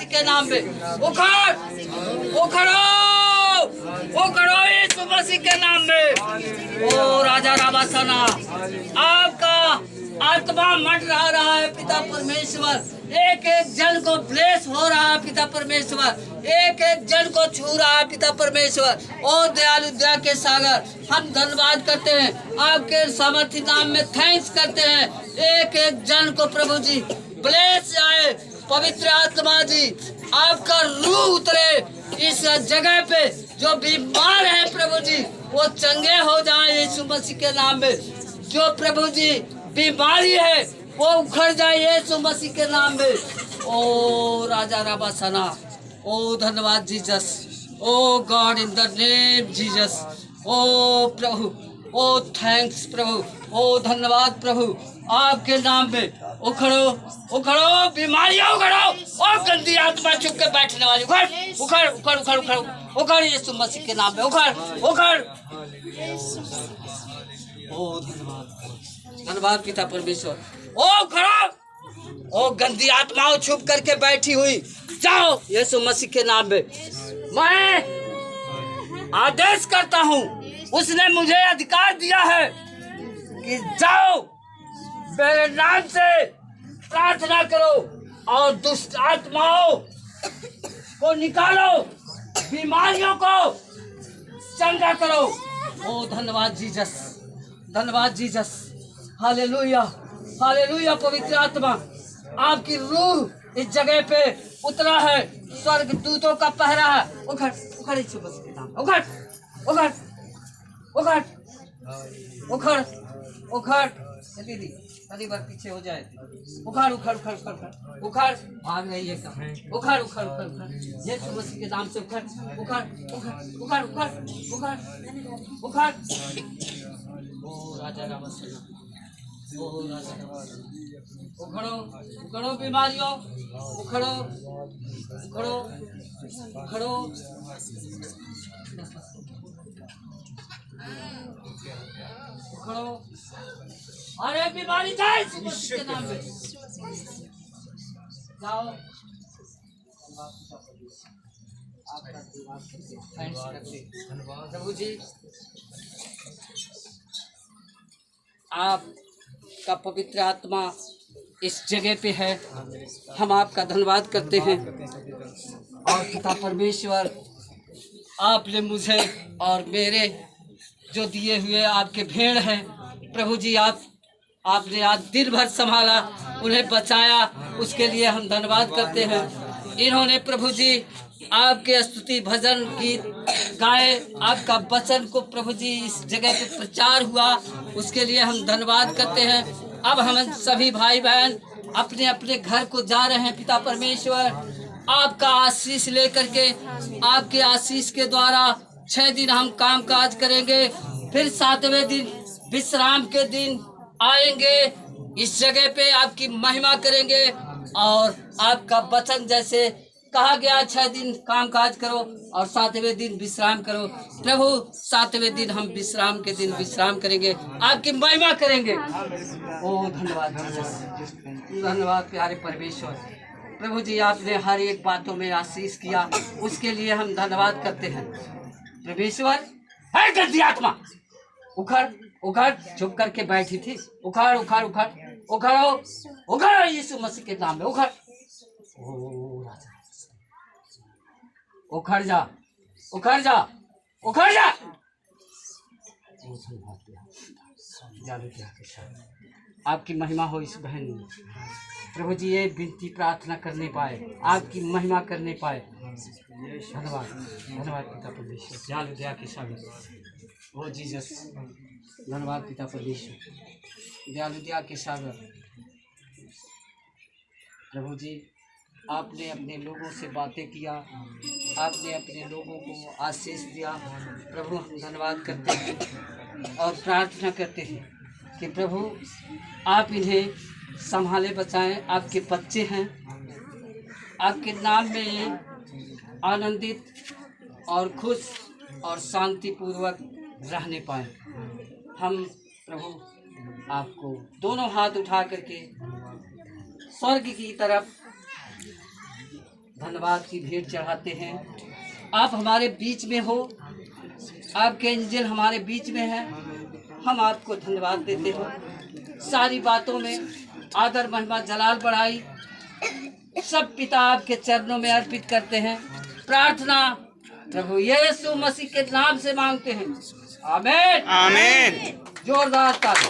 मसीह के नाम में उखड़ उखड़ो उखड़ो यीशु मसीह के नाम में। ओ राजा राबासना आपका आत्मा मंडरा रहा है पिता परमेश्वर, एक एक जन को ब्लेस हो रहा है पिता परमेश्वर, एक एक जन को छू रहा है पिता परमेश्वर। ओ दयालु दया के सागर हम धन्यवाद करते हैं, आपके सामर्थ्य नाम में थैंक्स करते हैं। एक एक जन को प्रभु जी ब्लेस आए, पवित्र आत्मा जी आपका रूह उतरे इस जगह पे, जो बीमार है प्रभु जी वो चंगे हो जाए यीशु मसीह के नाम में। जो प्रभु जी बीमारी है वो उखड़ जाए यीशु मसीह के नाम में। ओ राजा राबासना, ओ धन्यवाद Jesus, O God in the name Jesus. ओ प्रभु, ओ थैंक्स प्रभु, ओ धन्यवाद प्रभु, आपके नाम में उखड़ो उखड़ो बीमारियां उखड़ो, और गंदी आत्मा चुप के बैठने वाली उखड़ उखड़ उखड़ उखड़ उखड़ उखड़ यीशु मसीह के नाम में उखड़ उखड़। ओ धन्यवाद पिता परमेश्वर। ओ उखड़ो, ओ गंदी आत्माओं छुप करके बैठी हुई जाओ यीशु मसीह के नाम में। मैं आदेश करता हूँ, उसने मुझे अधिकार दिया है कि जाओ मेरे नाम से प्रार्थना करो और दुष्ट आत्माओं को निकालो, बीमारियों को चंगा करो। ओ धन्यवाद जीसस, धन्यवाद जीसस, हालेलुया हालेलुया। पवित्र आत्मा आपकी रूह इस जगह पे उतरा है, स्वर्ग दूतों का पहरा है। उखड़ उखड़ यीशु मसीह के नाम, उखड़ उखड़ उखड़ उखड़ उखड़। दीदी कभी बार पीछे हो जाए, उखड़ उखड़ उखड़ उखड़ उखड़, भाग रही है कहाँ, उखड़ उखड़ उखड़ उखड़ यीशु मसीह के नाम से उखड़ उखड़ उखड़ उखड़ उखड़ उखड़ उखड़। ओ राजा रामचंद्र, ओ राजा रामचंद्र, उखड़ो उखड़ो बीमारियों, उखड़ो उखड़ो उखड़ो। उखड़ो, अरे बीमारी जाए यीशु के नाम में जाओ। प्रभु जी आपका पवित्र आत्मा इस जगह पे है, हम आपका धन्यवाद करते हैं। और पिता परमेश्वर आपने मुझे और मेरे जो दिए हुए आपके भेड़ हैं प्रभु जी, आपने आज दिन भर संभाला, उन्हें बचाया, उसके लिए हम धन्यवाद करते हैं। इन्होंने प्रभु जी आपके स्तुति भजन गीत गाए, आपका वचन को प्रभु जी इस जगह पे प्रचार हुआ, उसके लिए हम धन्यवाद करते हैं। अब हम सभी भाई बहन अपने अपने घर को जा रहे हैं पिता परमेश्वर, आपका आशीष लेकर के, आपके आशीष के द्वारा 6 दिन हम काम काज करेंगे, फिर 7वें दिन विश्राम के दिन आएंगे, इस जगह पे आपकी महिमा करेंगे। और आपका वचन जैसे कहा गया 6 दिन काम काज करो और 7वें दिन विश्राम करो, प्रभु 7वें दिन हम विश्राम के दिन विश्राम करेंगे, आपकी महिमा करेंगे। ओ धन्यवाद धन्यवाद प्यारे परमेश्वर, प्रभु जी आपने हर एक बातों में आशीष किया, उसके लिए हम धन्यवाद करते हैं। परमेश्वर है गंदी आत्मा उखड़ उखड़ चुप करके बैठी थी, उखड़ उखड़ उखड़ उखड़ो उखड़ यीशु मसीह के नाम में उखड़। ओ राजा उखड़ जा उखड़ जा उखड़ जा। आपकी महिमा हो इस बहन में, प्रभु जी ये विनती प्रार्थना करने पाए, आपकी महिमा करने पाए। धन्यवाद धन्यवाद पिता परमेश्वर, दयालु दया के सागर ओ जीसस, धन्यवाद पिता परमेश्वर, दयालु दया के सागर। प्रभु जी आपने अपने लोगों से बातें किया, आपने अपने लोगों को आशीष दिया। प्रभु हम धन्यवाद करते हैं और प्रार्थना करते हैं कि प्रभु आप इन्हें संभाले बचाएं, आपके बच्चे हैं, आपके नाम में ये आनंदित और खुश और शांतिपूर्वक रहने पाए। हम प्रभु आपको दोनों हाथ उठा करके स्वर्ग की तरफ धन्यवाद की भेंट चढ़ाते हैं। आप हमारे बीच में हो, आपके एंजल हमारे बीच में है, हम आपको धन्यवाद देते हैं। सारी बातों में आदर महिमा जलाल बढ़ाई सब पिता आपके चरणों में अर्पित करते हैं। प्रार्थना प्रभु यीशु मसीह के नाम से मांगते हैं, आमीन। आमीन। जोरदार ताली।